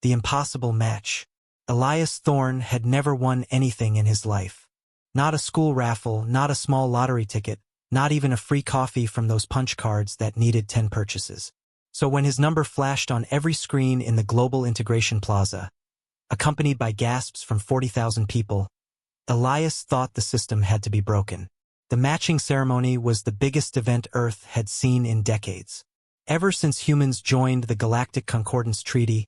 The impossible match. Elias Thorne had never won anything in his life. Not a school raffle, not a small lottery ticket, not even a free coffee from those punch cards that needed 10 purchases. So when his number flashed on every screen in the Global Integration Plaza, accompanied by gasps from 40,000 people, Elias thought the system had to be broken. The matching ceremony was the biggest event Earth had seen in decades. Ever since humans joined the Galactic Concordance Treaty,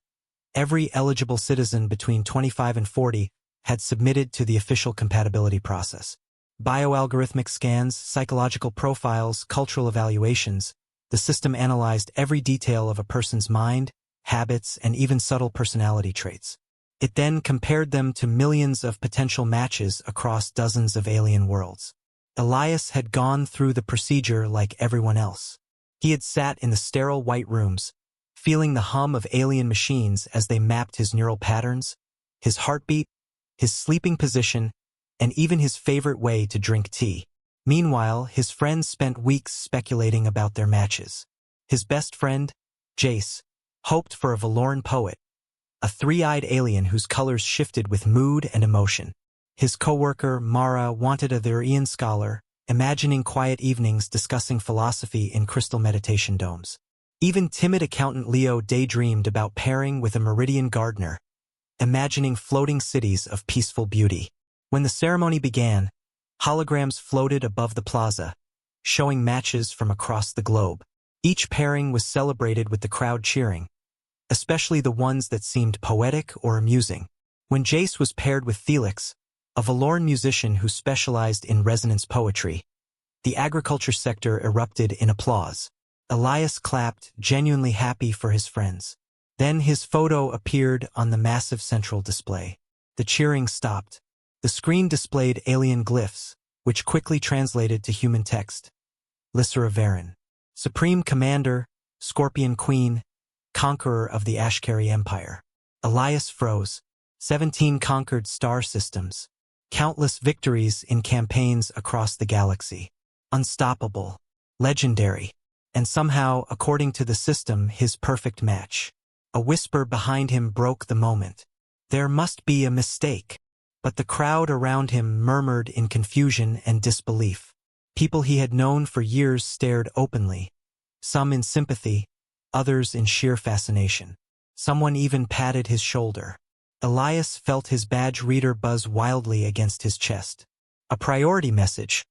every eligible citizen between 25 and 40 had submitted to the official compatibility process. Bioalgorithmic scans, psychological profiles, cultural evaluations, the system analyzed every detail of a person's mind, habits, and even subtle personality traits. It then compared them to millions of potential matches across dozens of alien worlds. Elias had gone through the procedure like everyone else. He had sat in the sterile white rooms, feeling the hum of alien machines as they mapped his neural patterns, his heartbeat, his sleeping position, and even his favorite way to drink tea. Meanwhile, his friends spent weeks speculating about their matches. His best friend, Jace, hoped for a Valoran poet, a three-eyed alien whose colors shifted with mood and emotion. His coworker, Mara, wanted a Therian scholar, imagining quiet evenings discussing philosophy in crystal meditation domes. Even timid accountant Leo daydreamed about pairing with a Meridian gardener, imagining floating cities of peaceful beauty. When the ceremony began, holograms floated above the plaza, showing matches from across the globe. Each pairing was celebrated with the crowd cheering, especially the ones that seemed poetic or amusing. When Jace was paired with Felix, a Valoran musician who specialized in resonance poetry, the agriculture sector erupted in applause. Elias clapped, genuinely happy for his friends. Then his photo appeared on the massive central display. The cheering stopped. The screen displayed alien glyphs, which quickly translated to human text. Lysra Varen, Supreme Commander, Scorpion Queen, Conqueror of the Ashkari Empire. Elias froze. 17 conquered star systems. Countless victories in campaigns across the galaxy. Unstoppable. Legendary. And somehow, according to the system, his perfect match. A whisper behind him broke the moment. There must be a mistake. But the crowd around him murmured in confusion and disbelief. People he had known for years stared openly, some in sympathy, others in sheer fascination. Someone even patted his shoulder. Elias felt his badge reader buzz wildly against his chest. A priority message.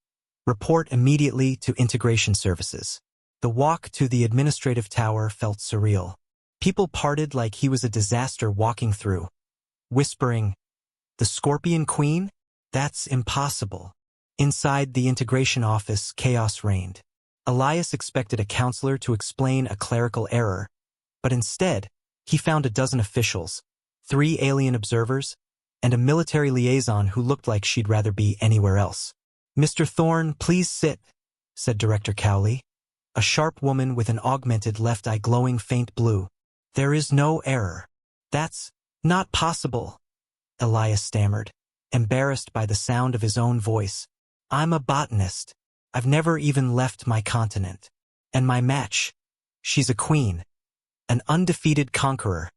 Report immediately to integration services. The walk to the administrative tower felt surreal. People parted like he was a disaster walking through, whispering, "The Scorpion Queen? That's impossible." Inside the integration office, chaos reigned. Elias expected a counselor to explain a clerical error, but instead, he found a dozen officials, 3 alien observers, and a military liaison who looked like she'd rather be anywhere else. "Mr. Thorne, please sit," said Director Cowley, a sharp woman with an augmented left eye glowing faint blue. "There is no error." "That's not possible," Elias stammered, embarrassed by the sound of his own voice. "I'm a botanist. I've never even left my continent. And my match, she's a queen. An undefeated conqueror."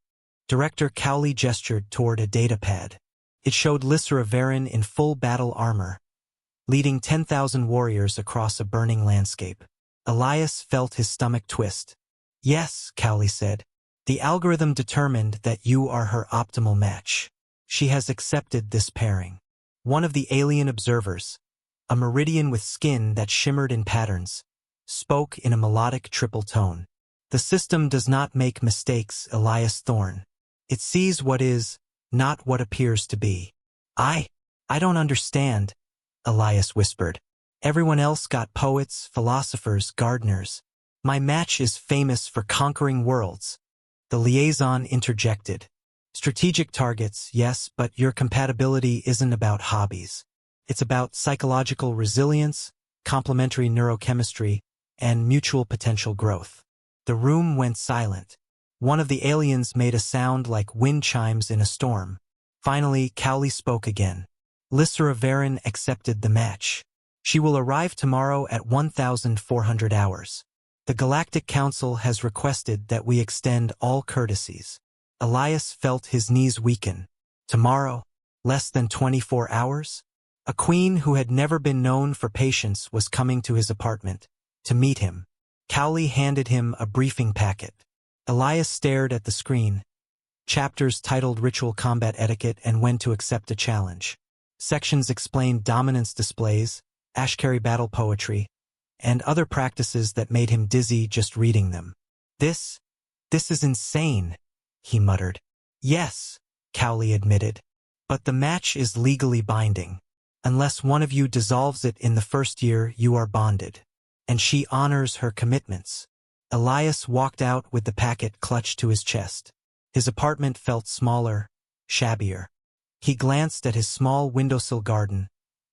Director Cowley gestured toward a datapad. It showed Lysra Varen in full battle armor, leading 10,000 warriors across a burning landscape. Elias felt his stomach twist. "Yes," Cowley said. "The algorithm determined that you are her optimal match. She has accepted this pairing." One of the alien observers, a Meridian with skin that shimmered in patterns, spoke in a melodic triple tone. "The system does not make mistakes, Elias Thorne. It sees what is, not what appears to be." I don't understand," Elias whispered. "Everyone else got poets, philosophers, gardeners. My match is famous for conquering worlds." The liaison interjected. "Strategic targets, yes, but your compatibility isn't about hobbies. It's about psychological resilience, complementary neurochemistry, and mutual potential growth." The room went silent. One of the aliens made a sound like wind chimes in a storm. Finally, Cowley spoke again. "Lysra Varen accepted the match. She will arrive tomorrow at 1400 hours. The Galactic Council has requested that we extend all courtesies." Elias felt his knees weaken. Tomorrow? Less than 24 hours? A queen who had never been known for patience was coming to his apartment to meet him. Cowley handed him a briefing packet. Elias stared at the screen. Chapters titled Ritual Combat Etiquette and When to Accept a Challenge. Sections explained dominance displays, Ashkari battle poetry, and other practices that made him dizzy just reading them. This is insane, he muttered. Yes, Cowley admitted. But the match is legally binding. Unless one of you dissolves it in the first year, you are bonded. And she honors her commitments. Elias walked out with the packet clutched to his chest. His apartment felt smaller, shabbier. He glanced at his small windowsill garden,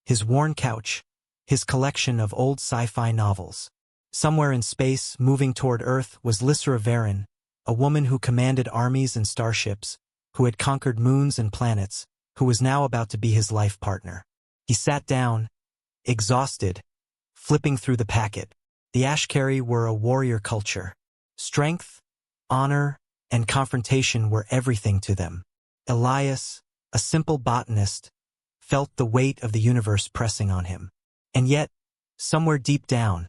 his worn couch, his collection of old sci-fi novels. Somewhere in space, moving toward Earth, was Lysra Varen, a woman who commanded armies and starships, who had conquered moons and planets, who was now about to be his life partner. He sat down, exhausted, flipping through the packet. The Ashkari were a warrior culture. Strength, honor, and confrontation were everything to them. Elias, a simple botanist, felt the weight of the universe pressing on him. And yet, somewhere deep down,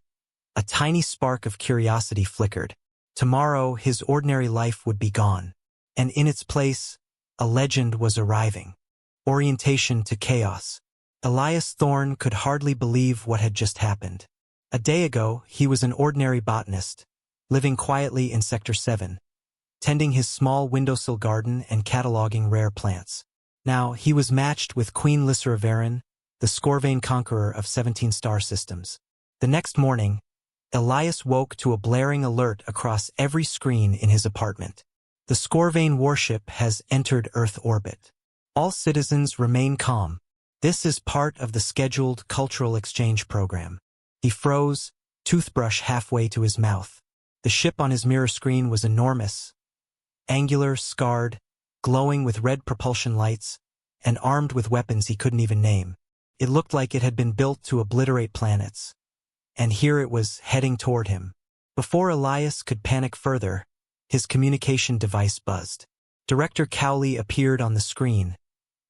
a tiny spark of curiosity flickered. Tomorrow, his ordinary life would be gone. And in its place, a legend was arriving. Orientation to chaos. Elias Thorne could hardly believe what had just happened. A day ago, he was an ordinary botanist, living quietly in Sector 7, tending his small windowsill garden and cataloging rare plants. Now, he was matched with Queen Lysra Varen, the Scorvain conqueror of 17 star systems. The next morning, Elias woke to a blaring alert across every screen in his apartment. The Scorvain warship has entered Earth orbit. All citizens remain calm. This is part of the scheduled cultural exchange program. He froze, toothbrush halfway to his mouth. The ship on his mirror screen was enormous, angular, scarred, glowing with red propulsion lights, and armed with weapons he couldn't even name. It looked like it had been built to obliterate planets. And here it was, heading toward him. Before Elias could panic further, his communication device buzzed. Director Cowley appeared on the screen,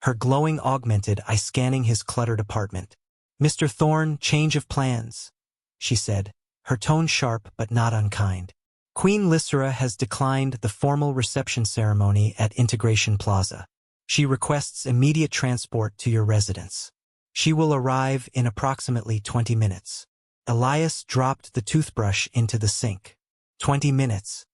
her glowing augmented eye scanning his cluttered apartment. "Mr. Thorne, change of plans," she said, her tone sharp but not unkind. "Queen Lysra has declined the formal reception ceremony at Integration Plaza. She requests immediate transport to your residence. She will arrive in approximately 20 minutes. Elias dropped the toothbrush into the sink. 20 minutes.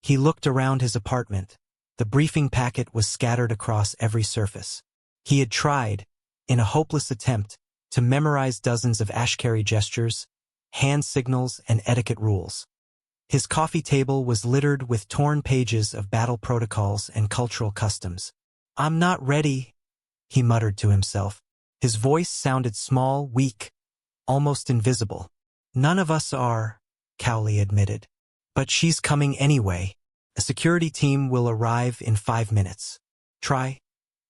He looked around his apartment. The briefing packet was scattered across every surface. He had tried, in a hopeless attempt, to memorize dozens of Ashkari gestures, hand signals, and etiquette rules. His coffee table was littered with torn pages of battle protocols and cultural customs. "I'm not ready," he muttered to himself. His voice sounded small, weak, almost invisible. "None of us are," Cowley admitted. "But she's coming anyway. A security team will arrive in 5 minutes.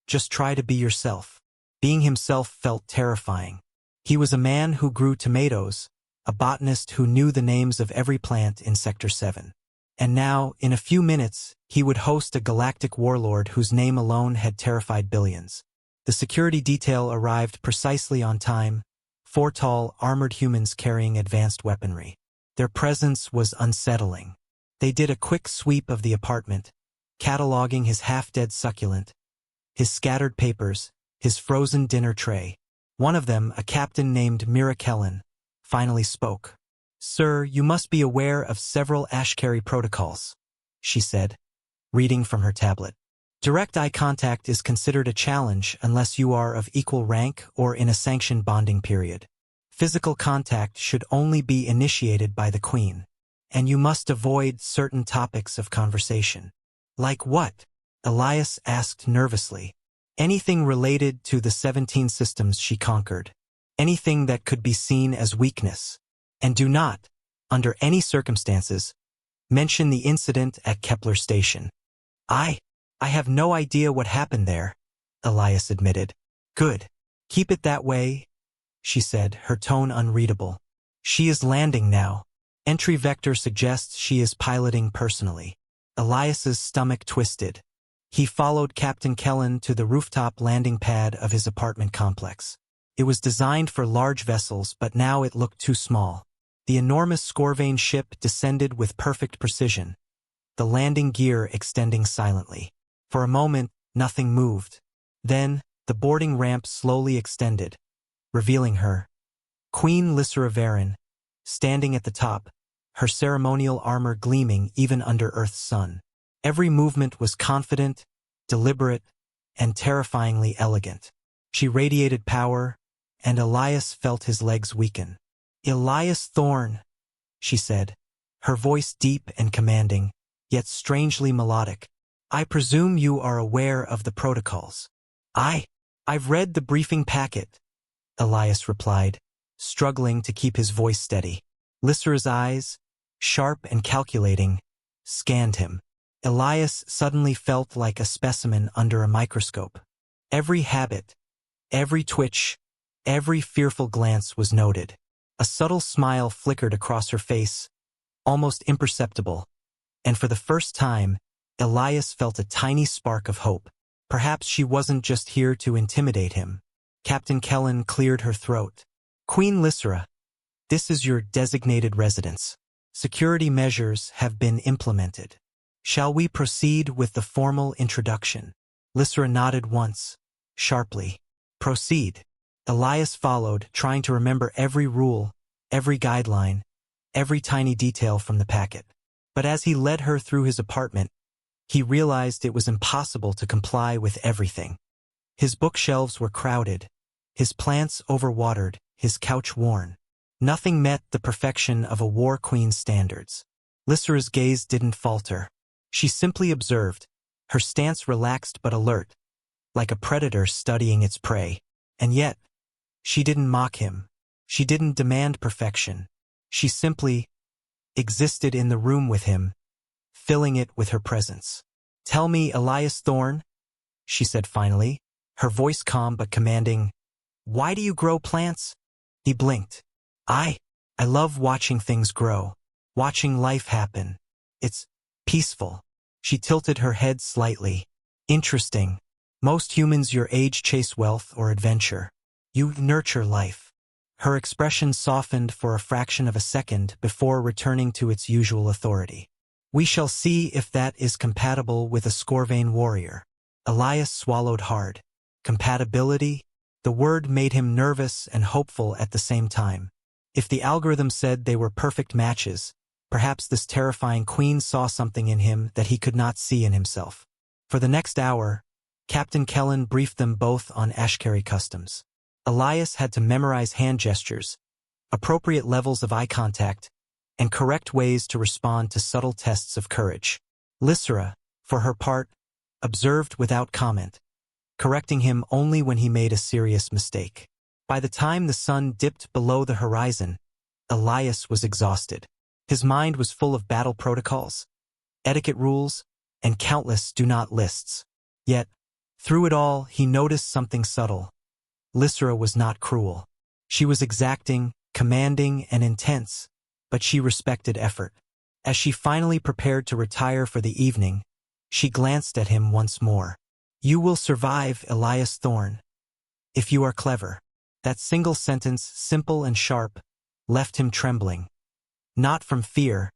Just try to be yourself." Being himself felt terrifying. He was a man who grew tomatoes, a botanist who knew the names of every plant in Sector 7. And now, in a few minutes, he would host a galactic warlord whose name alone had terrified billions. The security detail arrived precisely on time, 4 tall, armored humans carrying advanced weaponry. Their presence was unsettling. They did a quick sweep of the apartment, cataloging his half-dead succulent, his scattered papers, his frozen dinner tray. One of them, a captain named Mira Kellen, finally spoke. "Sir, you must be aware of several Ashkari protocols," she said, reading from her tablet. "Direct eye contact is considered a challenge unless you are of equal rank or in a sanctioned bonding period. Physical contact should only be initiated by the Queen, and you must avoid certain topics of conversation." "Like what?" Elias asked nervously. "Anything related to the 17 systems she conquered. Anything that could be seen as weakness. And do not, under any circumstances, mention the incident at Kepler Station." I have no idea what happened there," Elias admitted. "Good. Keep it that way," she said, her tone unreadable. "She is landing now. Entry vector suggests she is piloting personally." Elias's stomach twisted. He followed Captain Kellen to the rooftop landing pad of his apartment complex. It was designed for large vessels, but now it looked too small. The enormous Scorvain ship descended with perfect precision, the landing gear extending silently. For a moment, nothing moved. Then, the boarding ramp slowly extended, revealing her, Queen Lysra Varen, standing at the top, her ceremonial armor gleaming even under Earth's sun. Every movement was confident, deliberate, and terrifyingly elegant. She radiated power, and Elias felt his legs weaken. "Elias Thorne," she said, her voice deep and commanding, yet strangely melodic. "I presume you are aware of the protocols." I've read the briefing packet," Elias replied, struggling to keep his voice steady. Lysra's eyes, sharp and calculating, scanned him. Elias suddenly felt like a specimen under a microscope. Every habit, every twitch, every fearful glance was noted. A subtle smile flickered across her face, almost imperceptible, and for the first time, Elias felt a tiny spark of hope. Perhaps she wasn't just here to intimidate him. Captain Kellen cleared her throat. "Queen Lysra, this is your designated residence. Security measures have been implemented. Shall we proceed with the formal introduction?" Lysra nodded once, sharply. "Proceed." Elias followed, trying to remember every rule, every guideline, every tiny detail from the packet. But as he led her through his apartment, he realized it was impossible to comply with everything. His bookshelves were crowded, his plants overwatered, his couch worn. Nothing met the perfection of a war queen's standards. Lysra's gaze didn't falter. She simply observed, her stance relaxed but alert, like a predator studying its prey. And yet, she didn't mock him. She didn't demand perfection. She simply existed in the room with him, filling it with her presence. "Tell me, Elias Thorne," she said finally, her voice calm but commanding, "why do you grow plants?" He blinked. I love watching things grow, watching life happen. It's peaceful." She tilted her head slightly. "Interesting. Most humans your age chase wealth or adventure. You nurture life." Her expression softened for a fraction of a second before returning to its usual authority. "We shall see if that is compatible with a Scorvain warrior." Elias swallowed hard. Compatibility? The word made him nervous and hopeful at the same time. If the algorithm said they were perfect matches, perhaps this terrifying queen saw something in him that he could not see in himself. For the next hour, Captain Kellen briefed them both on Ashkari customs. Elias had to memorize hand gestures, appropriate levels of eye contact, and correct ways to respond to subtle tests of courage. Lysra, for her part, observed without comment, correcting him only when he made a serious mistake. By the time the sun dipped below the horizon, Elias was exhausted. His mind was full of battle protocols, etiquette rules, and countless do-not lists. Yet, through it all, he noticed something subtle. Lysra was not cruel. She was exacting, commanding, and intense, but she respected effort. As she finally prepared to retire for the evening, she glanced at him once more. "You will survive, Elias Thorne, if you are clever." That single sentence, simple and sharp, left him trembling. Not from fear,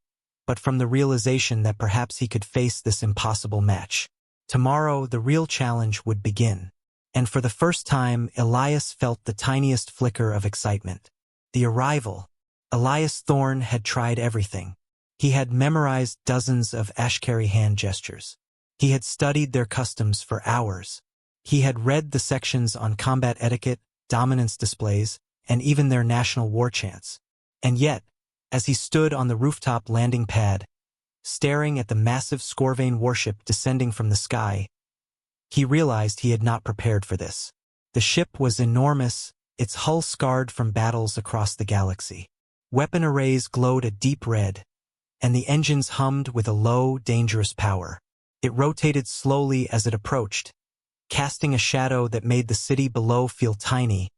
but from the realization that perhaps he could face this impossible match. Tomorrow, the real challenge would begin. And for the first time, Elias felt the tiniest flicker of excitement. The arrival. Elias Thorne had tried everything. He had memorized dozens of Ashkari hand gestures. He had studied their customs for hours. He had read the sections on combat etiquette, dominance displays, and even their national war chants. And yet, as he stood on the rooftop landing pad, staring at the massive Scorvain warship descending from the sky, he realized he had not prepared for this. The ship was enormous, its hull scarred from battles across the galaxy. Weapon arrays glowed a deep red, and the engines hummed with a low, dangerous power. It rotated slowly as it approached, casting a shadow that made the city below feel tiny,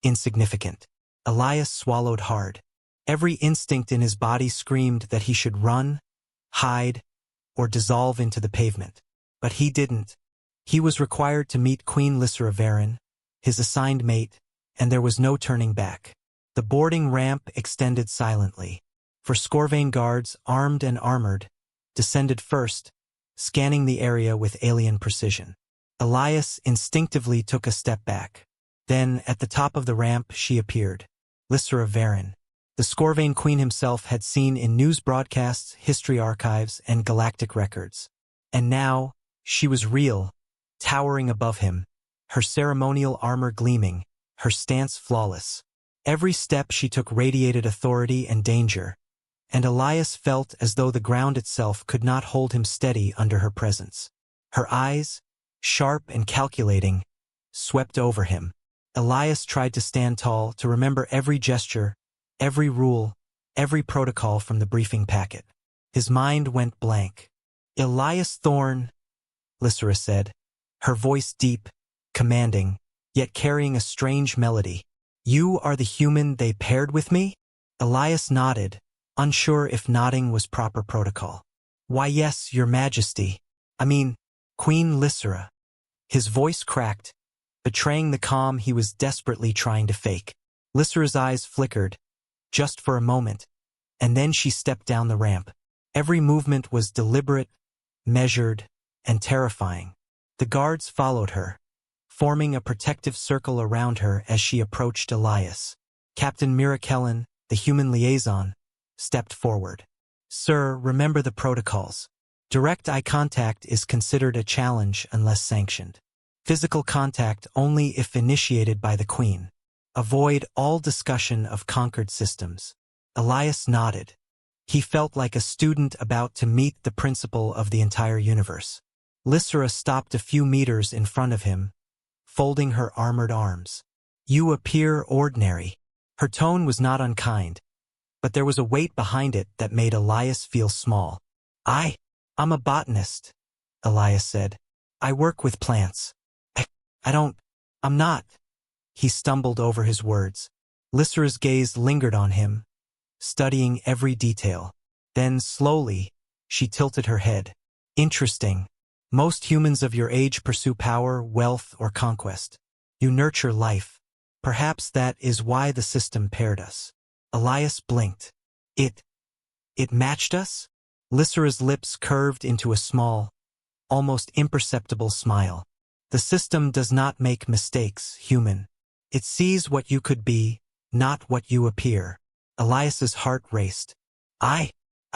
insignificant. Elias swallowed hard. Every instinct in his body screamed that he should run, hide, or dissolve into the pavement. But he didn't. He was required to meet Queen Lysra Varen, his assigned mate, and there was no turning back. The boarding ramp extended silently. For Scorvain guards, armed and armored, descended first, scanning the area with alien precision. Elias instinctively took a step back. Then, at the top of the ramp, she appeared. Lysra Varen. The Scorvain Queen himself had seen in news broadcasts, history archives, and galactic records. And now, she was real, towering above him, her ceremonial armor gleaming, her stance flawless. Every step she took radiated authority and danger, and Elias felt as though the ground itself could not hold him steady under her presence. Her eyes, sharp and calculating, swept over him. Elias tried to stand tall, to remember every gesture, every rule, every protocol from the briefing packet. His mind went blank. "Elias Thorne," Lysra said, her voice deep, commanding, yet carrying a strange melody. "You are the human they paired with me?" Elias nodded, unsure if nodding was proper protocol. "Why, yes, Your Majesty. I mean, Queen Lysra." His voice cracked, betraying the calm he was desperately trying to fake. Lysra's eyes flickered, just for a moment, and then she stepped down the ramp. Every movement was deliberate, measured, and terrifying. The guards followed her, forming a protective circle around her as she approached Elias. Captain Mira Kellen, the human liaison, stepped forward. "Sir, remember the protocols. Direct eye contact is considered a challenge unless sanctioned. Physical contact only if initiated by the Queen. Avoid all discussion of conquered systems." Elias nodded. He felt like a student about to meet the principal of the entire universe. Lysra stopped a few meters in front of him, folding her armored arms. "You appear ordinary." Her tone was not unkind, but there was a weight behind it that made Elias feel small. I'm a botanist," Elias said. "I work with plants. I'm not." He stumbled over his words. Lysra's gaze lingered on him, studying every detail. Then, slowly, she tilted her head. "Interesting. Most humans of your age pursue power, wealth, or conquest. You nurture life. Perhaps that is why the system paired us." Elias blinked. It matched us?" Lysra's lips curved into a small, almost imperceptible smile. "The system does not make mistakes, human. It sees what you could be, not what you appear." Elias's heart raced. I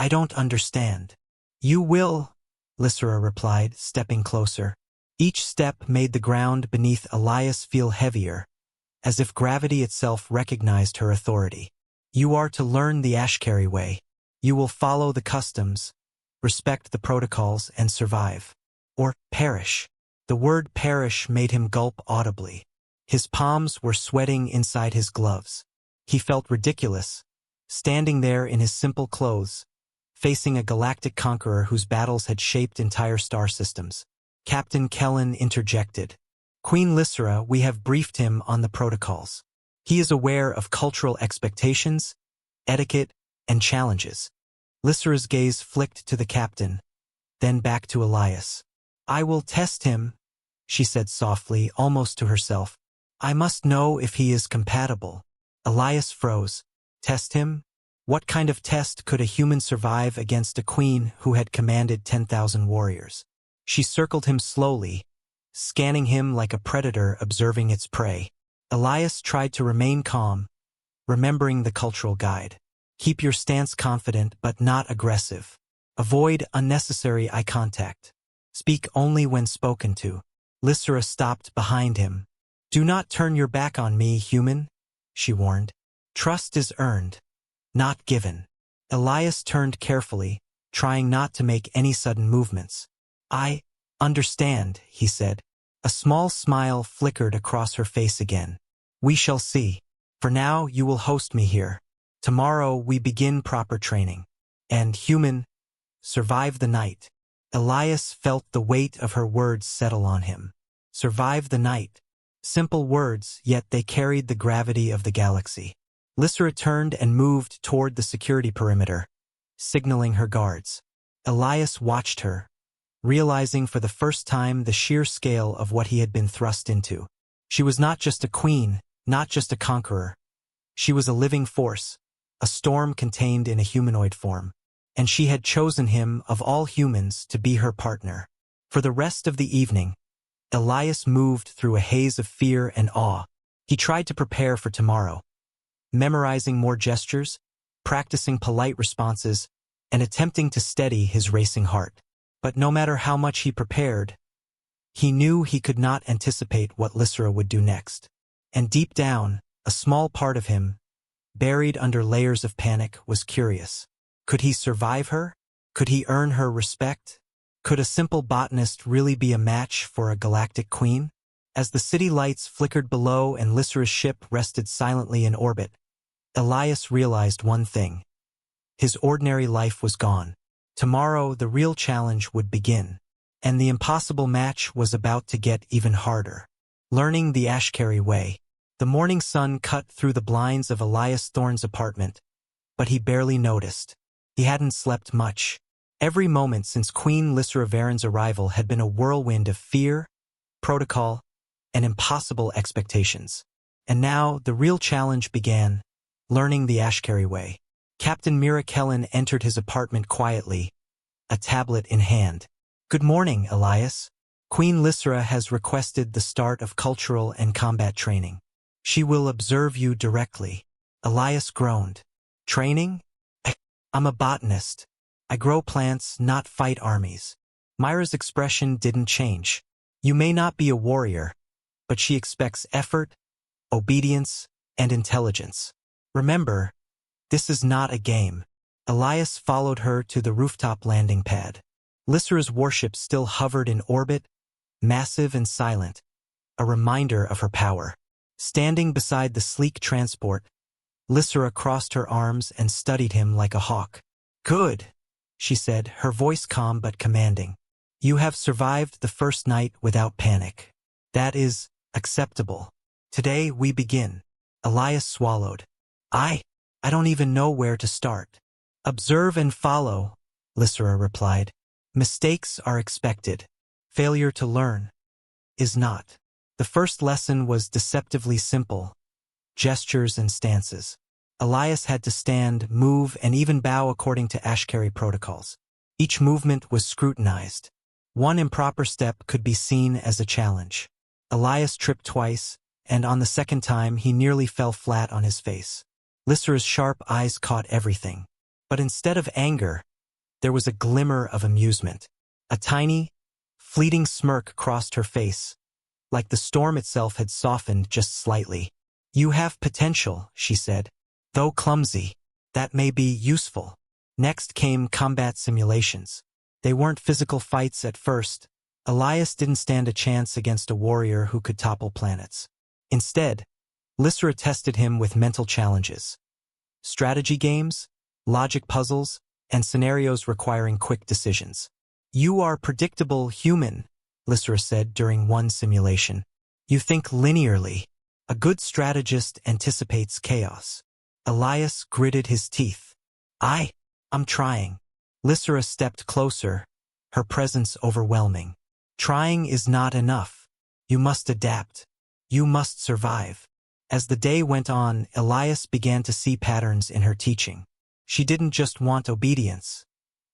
don't understand." "You will," Lysra replied, stepping closer. Each step made the ground beneath Elias feel heavier, as if gravity itself recognized her authority. "You are to learn the Ashkari way. You will follow the customs, respect the protocols, and survive. Or perish." The word perish made him gulp audibly. His palms were sweating inside his gloves. He felt ridiculous, standing there in his simple clothes, facing a galactic conqueror whose battles had shaped entire star systems. Captain Kellen interjected. "Queen Lysra, we have briefed him on the protocols. He is aware of cultural expectations, etiquette, and challenges." Lysra's gaze flicked to the captain, then back to Elias. "I will test him," she said softly, almost to herself. "I must know if he is compatible." Elias froze. Test him? What kind of test could a human survive against a queen who had commanded 10,000 warriors? She circled him slowly, scanning him like a predator observing its prey. Elias tried to remain calm, remembering the cultural guide. Keep your stance confident but not aggressive. Avoid unnecessary eye contact. Speak only when spoken to. Lysra stopped behind him. "Do not turn your back on me, human," she warned. "Trust is earned, not given." Elias turned carefully, trying not to make any sudden movements. "I understand," he said. A small smile flickered across her face again. "We shall see. For now, you will host me here. Tomorrow, we begin proper training. And, human, survive the night." Elias felt the weight of her words settle on him. Survive the night. Simple words, yet they carried the gravity of the galaxy. Lysra turned and moved toward the security perimeter, signaling her guards. Elias watched her, realizing for the first time the sheer scale of what he had been thrust into. She was not just a queen, not just a conqueror. She was a living force, a storm contained in a humanoid form. And she had chosen him, of all humans, to be her partner. For the rest of the evening, Elias moved through a haze of fear and awe. He tried to prepare for tomorrow, memorizing more gestures, practicing polite responses, and attempting to steady his racing heart. But no matter how much he prepared, he knew he could not anticipate what Lysra would do next. And deep down, a small part of him, buried under layers of panic, was curious. Could he survive her? Could he earn her respect? Could a simple botanist really be a match for a galactic queen? As the city lights flickered below and Lysra's ship rested silently in orbit, Elias realized one thing. His ordinary life was gone. Tomorrow, the real challenge would begin. And the impossible match was about to get even harder. Learning the HFY way. The morning sun cut through the blinds of Elias Thorne's apartment, but he barely noticed. He hadn't slept much. Every moment since Queen Lysra Varen's arrival had been a whirlwind of fear, protocol, and impossible expectations. And now the real challenge began, learning the HFY way. Captain Mira Kellen entered his apartment quietly, a tablet in hand. "Good morning, Elias. Queen Lysra has requested the start of cultural and combat training. She will observe you directly." Elias groaned. "Training? I'm a botanist. I grow plants, not fight armies." Myra's expression didn't change. "You may not be a warrior, but she expects effort, obedience, and intelligence. Remember, this is not a game." Elias followed her to the rooftop landing pad. Lysra's warship still hovered in orbit, massive and silent, a reminder of her power. Standing beside the sleek transport, Lysra crossed her arms and studied him like a hawk. "Good," she said, her voice calm but commanding. "You have survived the first night without panic. That is acceptable. Today we begin." Elias swallowed. I don't even know where to start." "Observe and follow," Lysra replied. "Mistakes are expected. Failure to learn is not." The first lesson was deceptively simple. Gestures and stances. Elias had to stand, move, and even bow according to HFY protocols. Each movement was scrutinized. One improper step could be seen as a challenge. Elias tripped twice, and on the second time he nearly fell flat on his face. Lysra's sharp eyes caught everything. But instead of anger, there was a glimmer of amusement. A tiny, fleeting smirk crossed her face, like the storm itself had softened just slightly. "You have potential," she said. "Though clumsy, that may be useful." Next came combat simulations. They weren't physical fights at first. Elias didn't stand a chance against a warrior who could topple planets. Instead, Lysra tested him with mental challenges. Strategy games, logic puzzles, and scenarios requiring quick decisions. "You are predictable human," Lysra said during one simulation. "You think linearly. A good strategist anticipates chaos." Elias gritted his teeth. I'm trying." Lysra stepped closer, her presence overwhelming. "Trying is not enough. You must adapt. You must survive." As the day went on, Elias began to see patterns in her teaching. She didn't just want obedience.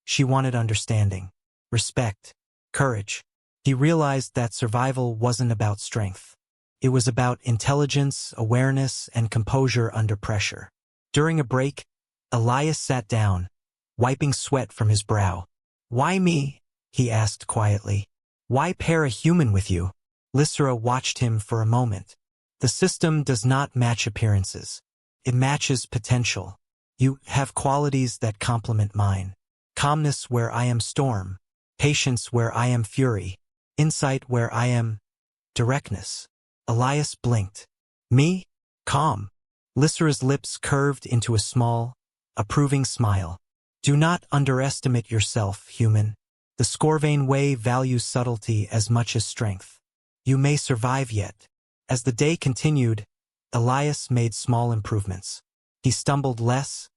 She wanted understanding, respect, courage. He realized that survival wasn't about strength. It was about intelligence, awareness, and composure under pressure. During a break, Elias sat down, wiping sweat from his brow. "Why me?" he asked quietly. "Why pair a human with you?" Lysra watched him for a moment. "The system does not match appearances. It matches potential. You have qualities that complement mine. Calmness where I am storm. Patience where I am fury. Insight where I am directness." Elias blinked. "Me? Calm." Lysra's lips curved into a small, approving smile. "Do not underestimate yourself, human. The Scorvain way values subtlety as much as strength. You may survive yet." As the day continued, Elias made small improvements. He stumbled less,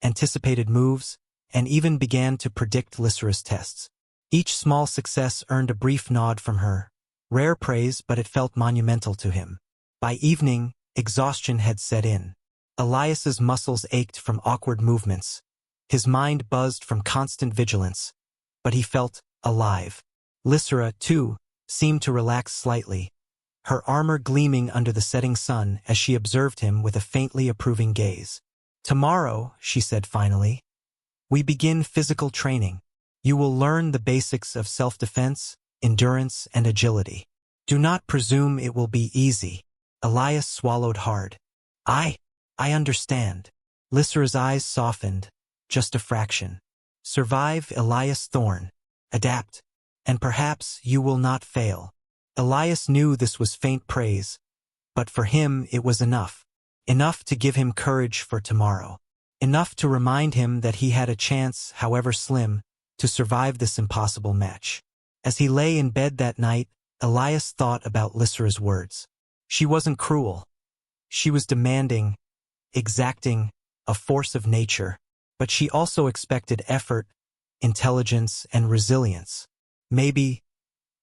anticipated moves, and even began to predict Lysra's tests. Each small success earned a brief nod from her. Rare praise, but it felt monumental to him. By evening, exhaustion had set in. Elias's muscles ached from awkward movements. His mind buzzed from constant vigilance. But he felt alive. Lysera, too, seemed to relax slightly, her armor gleaming under the setting sun as she observed him with a faintly approving gaze. "Tomorrow," she said finally, "we begin physical training. You will learn the basics of self-defense, endurance, and agility. Do not presume it will be easy." Elias swallowed hard. I understand." Lysera's eyes softened, just a fraction. "Survive, Elias Thorne. Adapt. And perhaps you will not fail." Elias knew this was faint praise, but for him it was enough. Enough to give him courage for tomorrow. Enough to remind him that he had a chance, however slim, to survive this impossible match. As he lay in bed that night, Elias thought about Lysera's words. She wasn't cruel. She was demanding, exacting, a force of nature, but she also expected effort, intelligence, and resilience. Maybe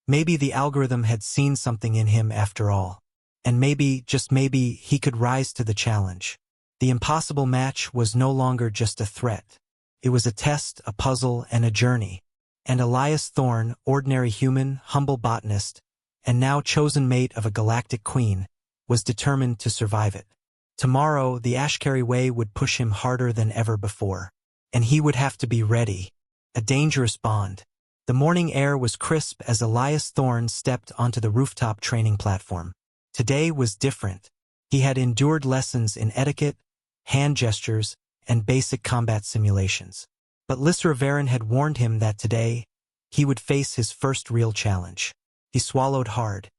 the algorithm had seen something in him after all. And maybe, just maybe, he could rise to the challenge. The impossible match was no longer just a threat. It was a test, a puzzle, and a journey. And Elias Thorne, ordinary human, humble botanist, and now chosen mate of a galactic queen, was determined to survive it. Tomorrow, the Ashkari Way would push him harder than ever before. And he would have to be ready. A dangerous bond. The morning air was crisp as Elias Thorne stepped onto the rooftop training platform. Today was different. He had endured lessons in etiquette, hand gestures, and basic combat simulations. But Lysera Varen had warned him that today, he would face his first real challenge. He swallowed hard.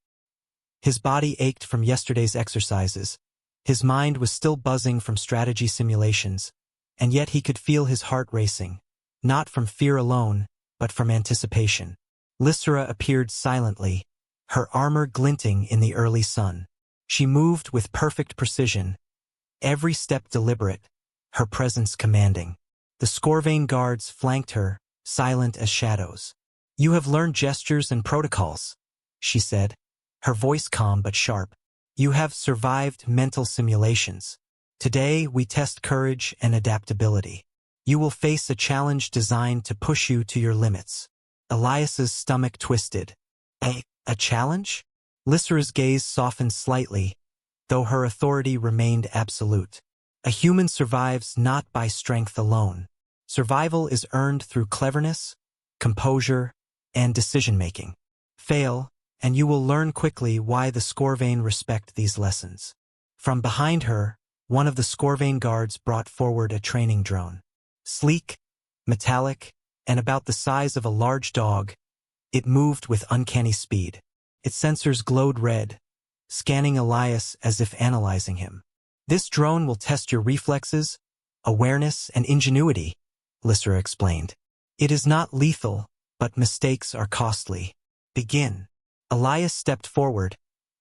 His body ached from yesterday's exercises. His mind was still buzzing from strategy simulations, and yet he could feel his heart racing, not from fear alone, but from anticipation. Lysera appeared silently, her armor glinting in the early sun. She moved with perfect precision, every step deliberate, her presence commanding. The Scorvain guards flanked her, silent as shadows. "You have learned gestures and protocols," she said, her voice calm but sharp. "You have survived mental simulations. Today we test courage and adaptability. You will face a challenge designed to push you to your limits." Elias's stomach twisted. A challenge? Lysera's gaze softened slightly, though her authority remained absolute. A human survives not by strength alone. Survival is earned through cleverness, composure, and decision-making. Fail, and you will learn quickly why the Scorvain respect these lessons. From behind her, one of the Scorvain guards brought forward a training drone. Sleek, metallic, and about the size of a large dog, it moved with uncanny speed. Its sensors glowed red, scanning Elias as if analyzing him. "This drone will test your reflexes, awareness, and ingenuity," Lysera explained. "It is not lethal, but mistakes are costly. Begin." Elias stepped forward,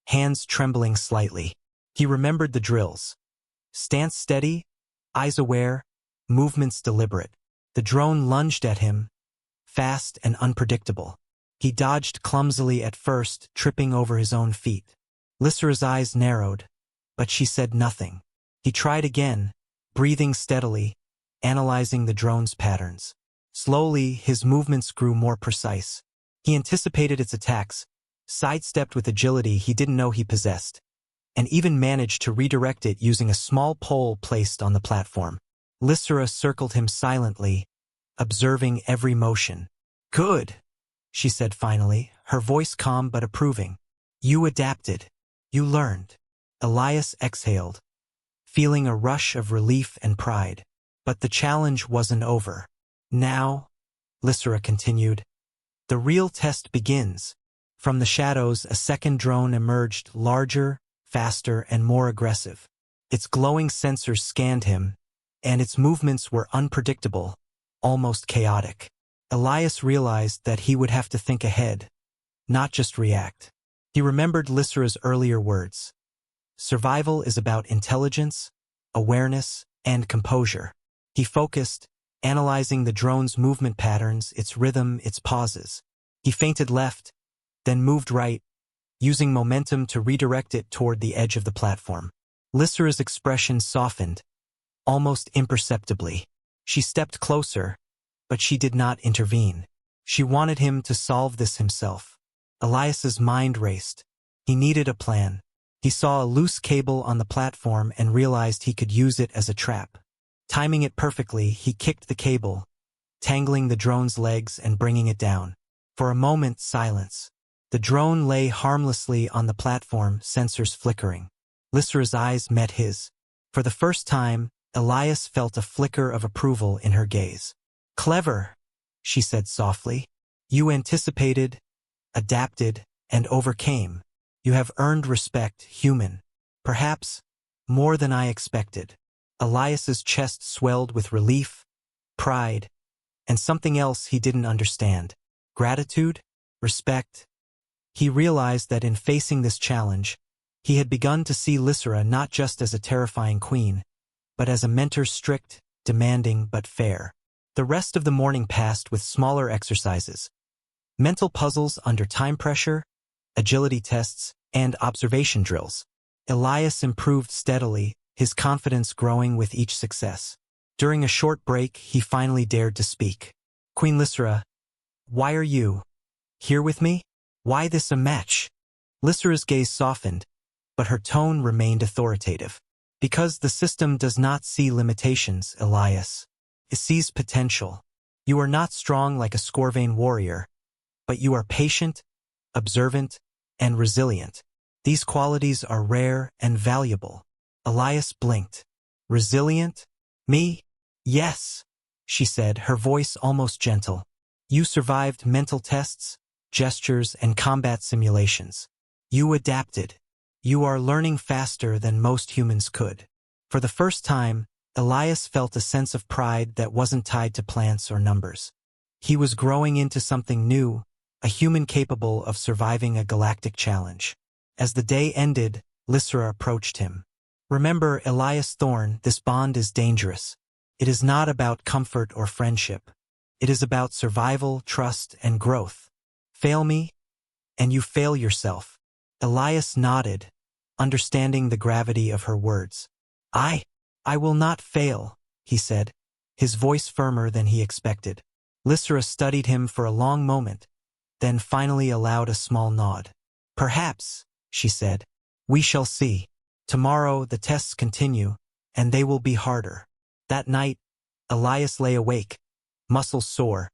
hands trembling slightly. He remembered the drills. Stance steady, eyes aware, movements deliberate. The drone lunged at him, fast and unpredictable. He dodged clumsily at first, tripping over his own feet. Lysera's eyes narrowed, but she said nothing. He tried again, breathing steadily, analyzing the drone's patterns. Slowly, his movements grew more precise. He anticipated its attacks, sidestepped with agility he didn't know he possessed, and even managed to redirect it using a small pole placed on the platform. Lysera circled him silently, observing every motion. "Good," she said finally, her voice calm but approving. "You adapted. You learned." Elias exhaled, feeling a rush of relief and pride. But the challenge wasn't over. "Now," Lysera continued, "the real test begins." From the shadows, a second drone emerged, larger, faster, and more aggressive. Its glowing sensors scanned him, and its movements were unpredictable, almost chaotic. Elias realized that he would have to think ahead, not just react. He remembered Lysera's earlier words. Survival is about intelligence, awareness, and composure. He focused, analyzing the drone's movement patterns, its rhythm, its pauses. He feinted left, then moved right, using momentum to redirect it toward the edge of the platform. Lysera's expression softened, almost imperceptibly. She stepped closer, but she did not intervene. She wanted him to solve this himself. Elias's mind raced. He needed a plan. He saw a loose cable on the platform and realized he could use it as a trap. Timing it perfectly, he kicked the cable, tangling the drone's legs and bringing it down. For a moment, silence. The drone lay harmlessly on the platform, sensors flickering. Lysera's eyes met his. For the first time, Elias felt a flicker of approval in her gaze. "Clever," she said softly. "You anticipated, adapted, and overcame. You have earned respect, human. Perhaps more than I expected." Elias's chest swelled with relief, pride, and something else he didn't understand. Gratitude? Respect? He realized that in facing this challenge, he had begun to see Lysera not just as a terrifying queen, but as a mentor, strict, demanding, but fair. The rest of the morning passed with smaller exercises, mental puzzles under time pressure, agility tests, and observation drills. Elias improved steadily, his confidence growing with each success. During a short break, he finally dared to speak. "Queen Lysera, why are you here with me? Why this a match?" Lysera's gaze softened, but her tone remained authoritative. "Because the system does not see limitations, Elias. It sees potential. You are not strong like a Scorvain warrior, but you are patient, observant, and resilient. These qualities are rare and valuable." Elias blinked. "Resilient? Me? Yes," she said, her voice almost gentle. "You survived mental tests, gestures, and combat simulations. You adapted. You are learning faster than most humans could." For the first time, Elias felt a sense of pride that wasn't tied to plants or numbers. He was growing into something new, a human capable of surviving a galactic challenge. As the day ended, Lysera approached him. "Remember, Elias Thorne, this bond is dangerous. It is not about comfort or friendship. It is about survival, trust, and growth. Fail me, and you fail yourself." Elias nodded, understanding the gravity of her words. I will not fail," he said, his voice firmer than he expected. Lysera studied him for a long moment, then finally allowed a small nod. "Perhaps," she said. "We shall see. Tomorrow the tests continue, and they will be harder." That night, Elias lay awake, muscles sore,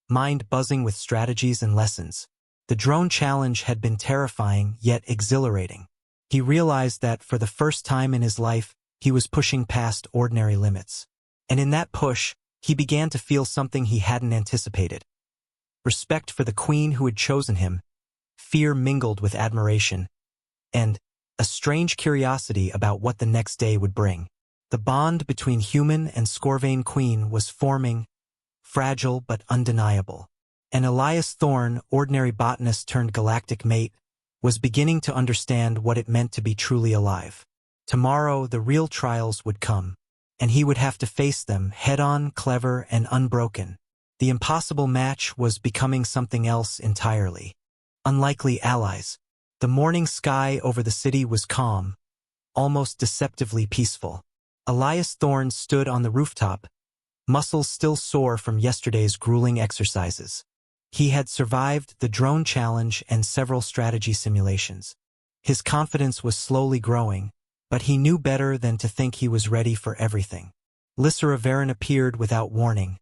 mind buzzing with strategies and lessons. The drone challenge had been terrifying yet exhilarating. He realized that for the first time in his life, he was pushing past ordinary limits. And in that push, he began to feel something he hadn't anticipated. Respect for the queen who had chosen him, fear mingled with admiration, and a strange curiosity about what the next day would bring. The bond between human and Scorvain queen was forming, fragile but undeniable. And Elias Thorne, ordinary botanist turned galactic mate, was beginning to understand what it meant to be truly alive. Tomorrow, the real trials would come, and he would have to face them head-on, clever, and unbroken. The impossible match was becoming something else entirely. Unlikely allies. The morning sky over the city was calm, almost deceptively peaceful. Elias Thorne stood on the rooftop, muscles still sore from yesterday's grueling exercises. He had survived the drone challenge and several strategy simulations. His confidence was slowly growing, but he knew better than to think he was ready for everything. Lysera Varen appeared without warning,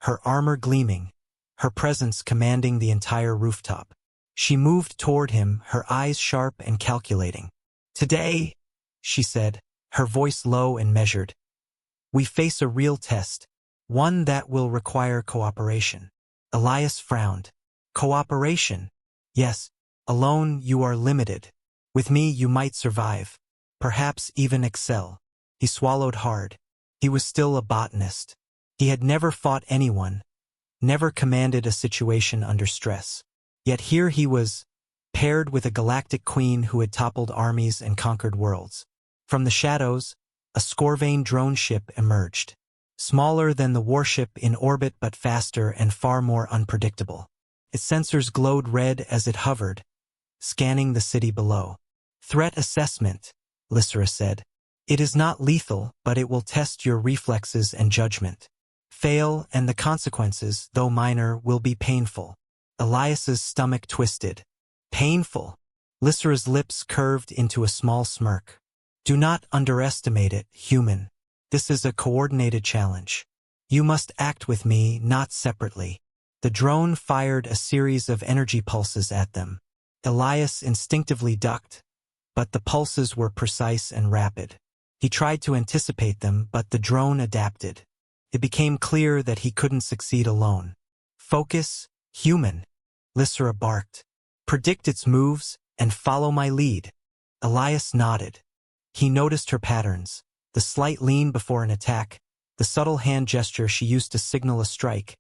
her armor gleaming, her presence commanding the entire rooftop. She moved toward him, her eyes sharp and calculating. "Today," she said, her voice low and measured, "we face a real test, one that will require cooperation." Elias frowned. "Cooperation? Yes, alone you are limited. With me you might survive, perhaps even excel." He swallowed hard. He was still a botanist. He had never fought anyone, never commanded a situation under stress. Yet here he was, paired with a galactic queen who had toppled armies and conquered worlds. From the shadows, a Scorvain drone ship emerged. Smaller than the warship in orbit but faster and far more unpredictable. Its sensors glowed red as it hovered, scanning the city below. Threat assessment, Lysra said. It is not lethal, but it will test your reflexes and judgment. Fail, and the consequences, though minor, will be painful. Elias's stomach twisted. Painful. Lysra's lips curved into a small smirk. Do not underestimate it, human. This is a coordinated challenge. You must act with me, not separately. The drone fired a series of energy pulses at them. Elias instinctively ducked, but the pulses were precise and rapid. He tried to anticipate them, but the drone adapted. It became clear that he couldn't succeed alone. Focus, human, Lysra barked. Predict its moves and follow my lead. Elias nodded. He noticed her patterns, the slight lean before an attack, the subtle hand gesture she used to signal a strike,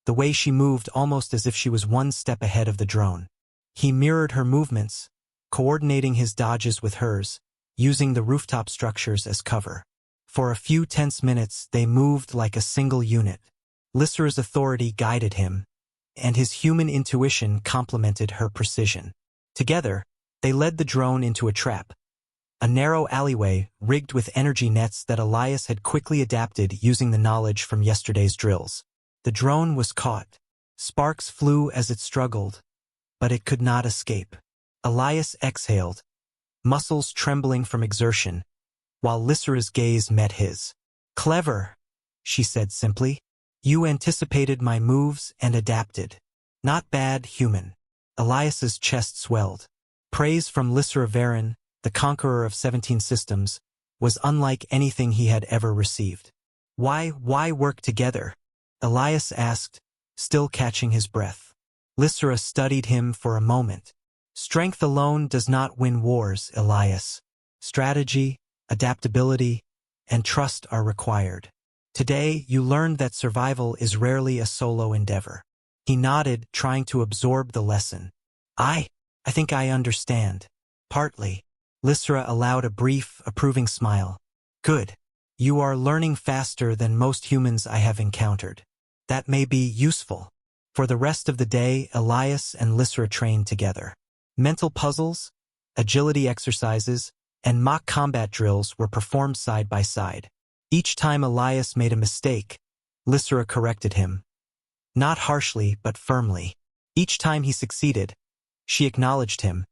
the way she moved almost as if she was one step ahead of the drone. He mirrored her movements, coordinating his dodges with hers, using the rooftop structures as cover. For a few tense minutes, they moved like a single unit. Lysra's authority guided him, and his human intuition complemented her precision. Together, they led the drone into a trap, a narrow alleyway rigged with energy nets that Elias had quickly adapted using the knowledge from yesterday's drills. The drone was caught. Sparks flew as it struggled, but it could not escape. Elias exhaled, muscles trembling from exertion, while Lysra's gaze met his. Clever, she said simply. You anticipated my moves and adapted. Not bad, human. Elias's chest swelled. Praise from Lysra Varen, the conqueror of 17 systems, was unlike anything he had ever received. Why work together? Elias asked, still catching his breath. Lysra studied him for a moment. Strength alone does not win wars, Elias. Strategy, adaptability, and trust are required. Today, you learned that survival is rarely a solo endeavor. He nodded, trying to absorb the lesson. I think I understand. Partly. Lysra allowed a brief, approving smile. Good. You are learning faster than most humans I have encountered. That may be useful. For the rest of the day, Elias and Lysra trained together. Mental puzzles, agility exercises, and mock combat drills were performed side by side. Each time Elias made a mistake, Lysra corrected him. Not harshly, but firmly. Each time he succeeded, she acknowledged him,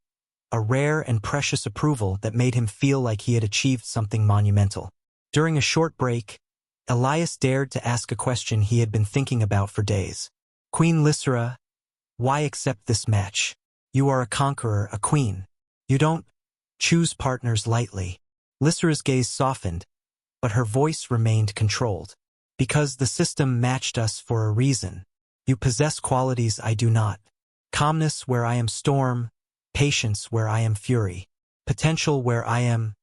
a rare and precious approval that made him feel like he had achieved something monumental. During a short break, Elias dared to ask a question he had been thinking about for days. Queen Lysra, why accept this match? You are a conqueror, a queen. You don't choose partners lightly. Lysra's gaze softened, but her voice remained controlled. Because the system matched us for a reason. You possess qualities I do not. Calmness where I am storm, patience where I am fury, potential where I am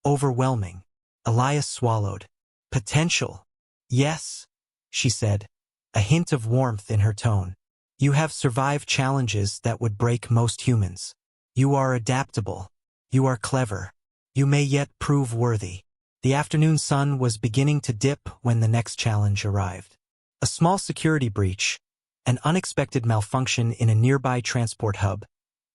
overwhelming. Elias swallowed. Potential. Yes, she said, a hint of warmth in her tone. You have survived challenges that would break most humans. You are adaptable. You are clever. You may yet prove worthy. The afternoon sun was beginning to dip when the next challenge arrived. A small security breach, an unexpected malfunction in a nearby transport hub,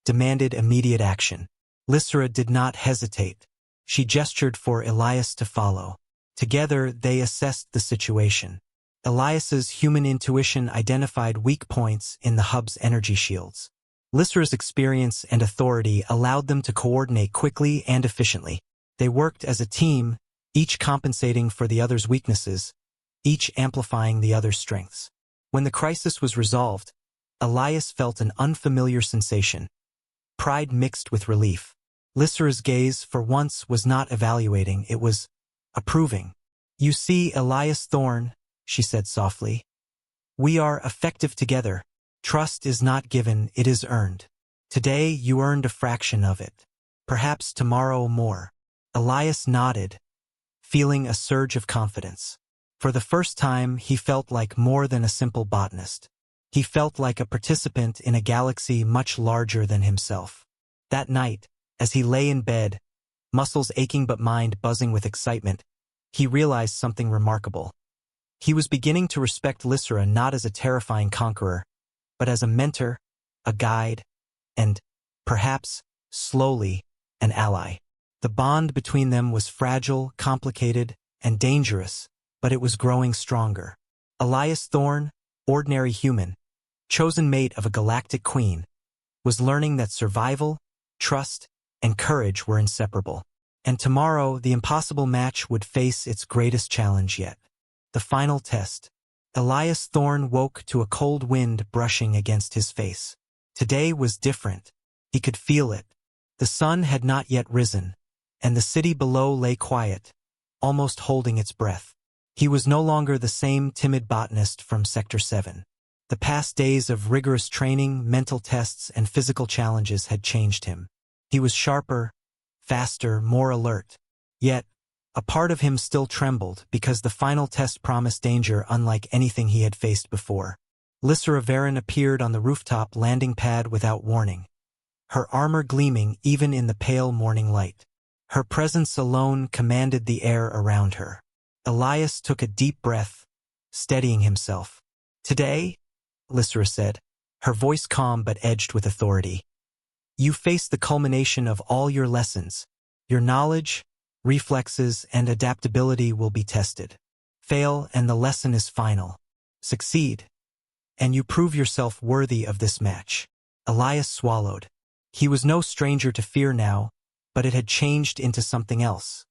demanded immediate action. Lysra did not hesitate. She gestured for Elias to follow. Together, they assessed the situation. Elias's human intuition identified weak points in the hub's energy shields. Lysra's experience and authority allowed them to coordinate quickly and efficiently. They worked as a team, each compensating for the other's weaknesses, each amplifying the other's strengths. When the crisis was resolved, Elias felt an unfamiliar sensation. Pride mixed with relief. Lysra's gaze, for once, was not evaluating, it was approving. You see, Elias Thorne, she said softly. We are effective together. Trust is not given, it is earned. Today, you earned a fraction of it. Perhaps tomorrow more. Elias nodded, feeling a surge of confidence. For the first time, he felt like more than a simple botanist. He felt like a participant in a galaxy much larger than himself. That night, as he lay in bed, muscles aching but mind buzzing with excitement, he realized something remarkable. He was beginning to respect Lysra not as a terrifying conqueror, but as a mentor, a guide, and, perhaps, slowly, an ally. The bond between them was fragile, complicated, and dangerous, but it was growing stronger. Elias Thorne, ordinary human, chosen mate of a galactic queen, was learning that survival, trust, and courage were inseparable. And tomorrow, the impossible match would face its greatest challenge yet. The final test. Elias Thorne woke to a cold wind brushing against his face. Today was different. He could feel it. The sun had not yet risen, and the city below lay quiet, almost holding its breath. He was no longer the same timid botanist from Sector 7. The past days of rigorous training, mental tests, and physical challenges had changed him. He was sharper, faster, more alert. Yet, a part of him still trembled because the final test promised danger unlike anything he had faced before. Lysra Varen appeared on the rooftop landing pad without warning, her armor gleaming even in the pale morning light. Her presence alone commanded the air around her. Elias took a deep breath, steadying himself. "Today," Lysra said, her voice calm but edged with authority, "you face the culmination of all your lessons. Your knowledge, reflexes, and adaptability will be tested. Fail, and the lesson is final. Succeed, and you prove yourself worthy of this match." Elias swallowed. He was no stranger to fear now, but it had changed into something else.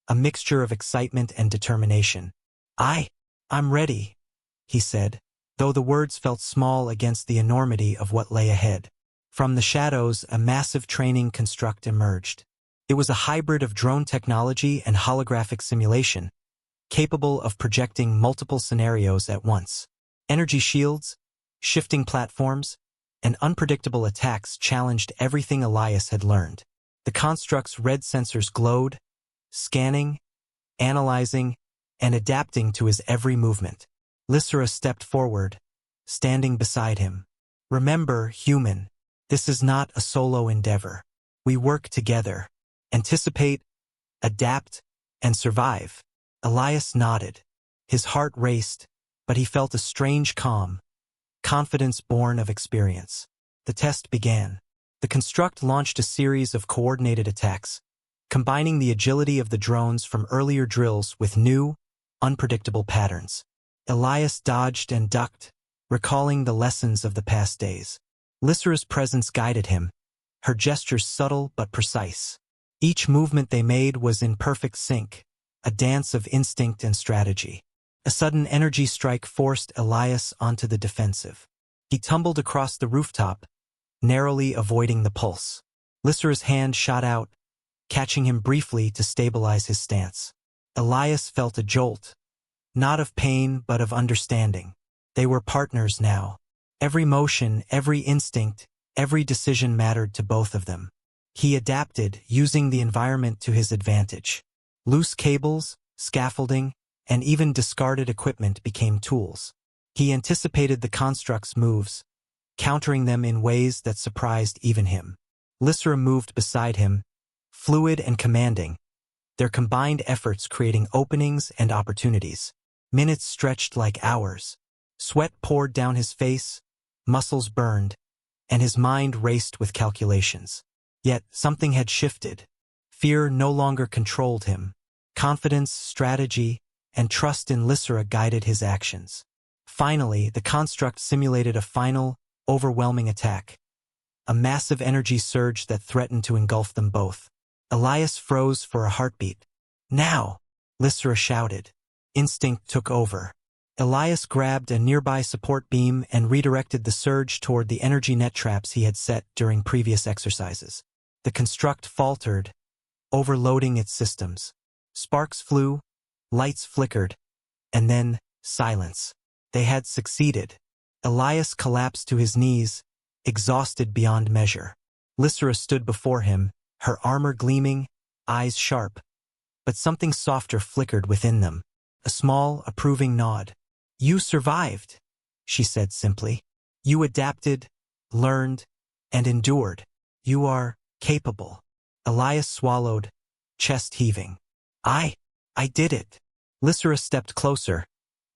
A mixture of excitement and determination. I'm ready," he said, though the words felt small against the enormity of what lay ahead. From the shadows, a massive training construct emerged. It was a hybrid of drone technology and holographic simulation, capable of projecting multiple scenarios at once. Energy shields, shifting platforms, and unpredictable attacks challenged everything Elias had learned. The construct's red sensors glowed, scanning, analyzing, and adapting to his every movement. Lysra stepped forward, standing beside him. "Remember, human, this is not a solo endeavor. We work together. Anticipate, adapt, and survive." Elias nodded. His heart raced, but he felt a strange calm, confidence born of experience. The test began. The construct launched a series of coordinated attacks, combining the agility of the drones from earlier drills with new, unpredictable patterns. Elias dodged and ducked, recalling the lessons of the past days. Lysra's presence guided him, her gestures subtle but precise. Each movement they made was in perfect sync, a dance of instinct and strategy. A sudden energy strike forced Elias onto the defensive. He tumbled across the rooftop, narrowly avoiding the pulse. Lysra's hand shot out, catching him briefly to stabilize his stance. Elias felt a jolt, not of pain but of understanding. They were partners now. Every motion, every instinct, every decision mattered to both of them. He adapted, using the environment to his advantage. Loose cables, scaffolding, and even discarded equipment became tools. He anticipated the construct's moves, countering them in ways that surprised even him. Lysra moved beside him, fluid and commanding, their combined efforts creating openings and opportunities. Minutes stretched like hours. Sweat poured down his face, muscles burned, and his mind raced with calculations. Yet something had shifted. Fear no longer controlled him. Confidence, strategy, and trust in Lysra guided his actions. Finally, the construct simulated a final, overwhelming attack. A massive energy surge that threatened to engulf them both. Elias froze for a heartbeat. "Now!" Lysra shouted. Instinct took over. Elias grabbed a nearby support beam and redirected the surge toward the energy net traps he had set during previous exercises. The construct faltered, overloading its systems. Sparks flew, lights flickered, and then silence. They had succeeded. Elias collapsed to his knees, exhausted beyond measure. Lysra stood before him, her armor gleaming, eyes sharp, but something softer flickered within them. A small, approving nod. "You survived," she said simply. "You adapted, learned, and endured. You are capable." Elias swallowed, chest heaving. I did it." Lysra stepped closer,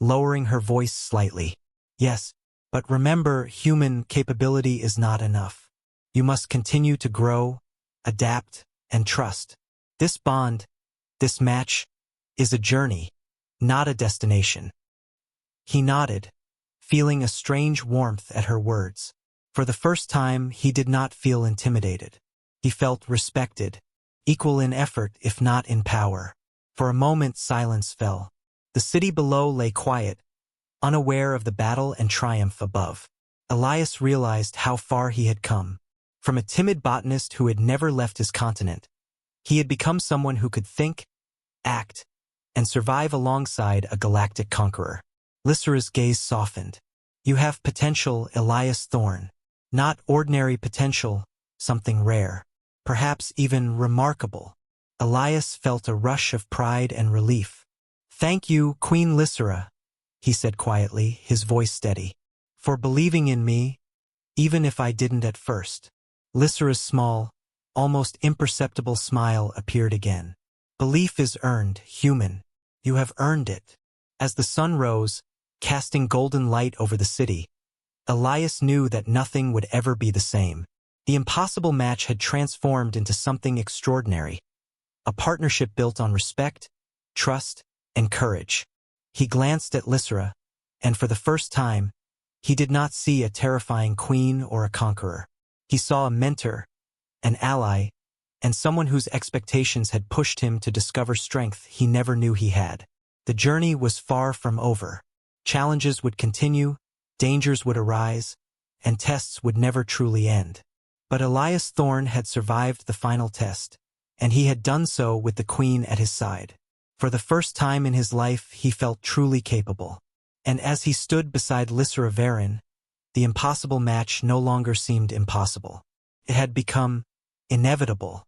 lowering her voice slightly. Yes, but remember, human capability is not enough. You must continue to grow, adapt, and trust. This bond, this match, is a journey, not a destination. He nodded, feeling a strange warmth at her words. For the first time, he did not feel intimidated. He felt respected, equal in effort if not in power. For a moment, silence fell. The city below lay quiet, unaware of the battle and triumph above. Elias realized how far he had come. From a timid botanist who had never left his continent, he had become someone who could think, act, and survive alongside a galactic conqueror. Lysera's gaze softened. You have potential, Elias Thorne. Not ordinary potential, something rare. Perhaps even remarkable. Elias felt a rush of pride and relief. Thank you, Queen Lysera, he said quietly, his voice steady, for believing in me, even if I didn't at first. Lysera's small, almost imperceptible smile appeared again. Belief is earned, human. You have earned it. As the sun rose, casting golden light over the city, Elias knew that nothing would ever be the same. The impossible match had transformed into something extraordinary. A partnership built on respect, trust, and courage. He glanced at Lysera, and for the first time, he did not see a terrifying queen or a conqueror. He saw a mentor, an ally, and someone whose expectations had pushed him to discover strength he never knew he had. The journey was far from over. Challenges would continue, dangers would arise, and tests would never truly end. But Elias Thorne had survived the final test, and he had done so with the queen at his side. For the first time in his life, he felt truly capable. And as he stood beside Lysera Varin, the impossible match no longer seemed impossible. It had become inevitable.